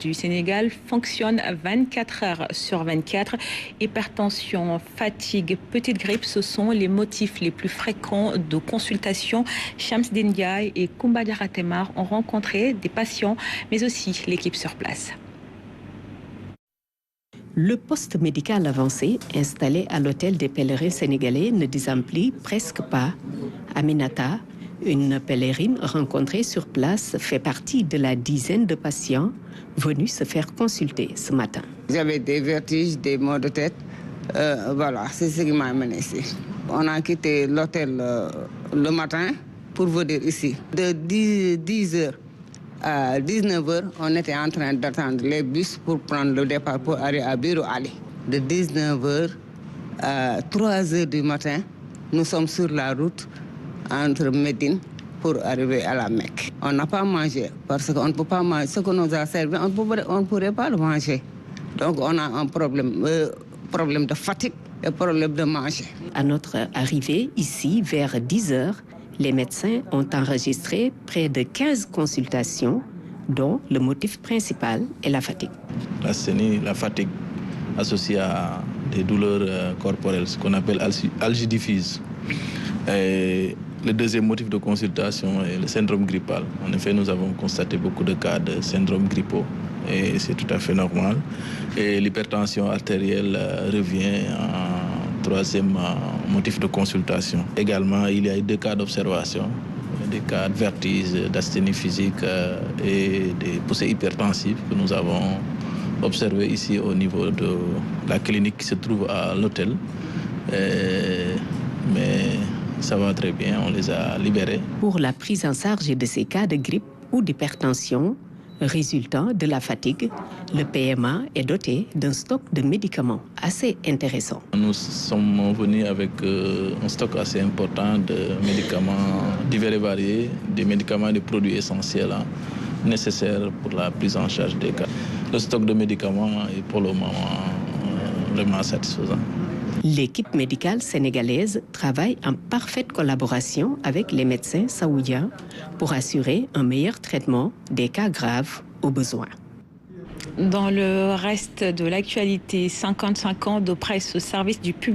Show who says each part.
Speaker 1: Du Sénégal fonctionne 24 heures sur 24. Hypertension, fatigue, petite grippe, ce sont les motifs les plus fréquents de consultation. Shams Ndiaye et Koumba Diarra Temar ont rencontré des patients, mais aussi l'équipe sur place.
Speaker 2: Le poste médical avancé installé à l'hôtel des pèlerins sénégalais ne désemplit presque pas. Aminata, une pèlerine rencontrée sur place, fait partie de la dizaine de patients venus se faire consulter ce matin.
Speaker 3: J'avais des vertiges, des maux de tête. Voilà, c'est ce qui m'a amené ici. On a quitté l'hôtel le matin pour venir ici. De 10 heures à 19 heures, on était en train d'attendre les bus pour prendre le départ pour aller à Bureau Ali. De 19 heures à 3 heures du matin, nous sommes sur la route entre Médine pour arriver à la Mecque. On n'a pas mangé parce qu'on ne peut pas manger. Ce qu'on nous a servi, on ne pourrait pas le manger. Donc on a un problème de fatigue et problème de manger.
Speaker 2: À notre arrivée ici, vers 10 heures, les médecins ont enregistré près de 15 consultations, dont le motif principal est la fatigue.
Speaker 4: La sénie, la fatigue associée à des douleurs corporelles, ce qu'on appelle algie diffuse. Et le deuxième motif de consultation est le syndrome grippal. En effet, nous avons constaté beaucoup de cas de syndrome grippaux et c'est tout à fait normal. Et l'hypertension artérielle revient en troisième motif de consultation. Également, il y a eu 2 cas d'observation, des cas de vertige, d'asthénie physique et des poussées hypertensives que nous avons observées ici au niveau de la clinique qui se trouve à l'hôtel. Mais ça va très bien, on les a libérés.
Speaker 2: Pour la prise en charge de ces cas de grippe ou d'hypertension résultant de la fatigue, le PMA est doté d'un stock de médicaments assez intéressant.
Speaker 4: Nous sommes venus avec un stock assez important de médicaments divers et variés, des médicaments et des produits essentiels nécessaires pour la prise en charge des cas. Le stock de médicaments est pour le moment vraiment satisfaisant.
Speaker 2: L'équipe médicale sénégalaise travaille en parfaite collaboration avec les médecins saoudiens pour assurer un meilleur traitement des cas graves au besoin.
Speaker 1: Dans le reste de l'actualité, 55 ans de presse au service du public.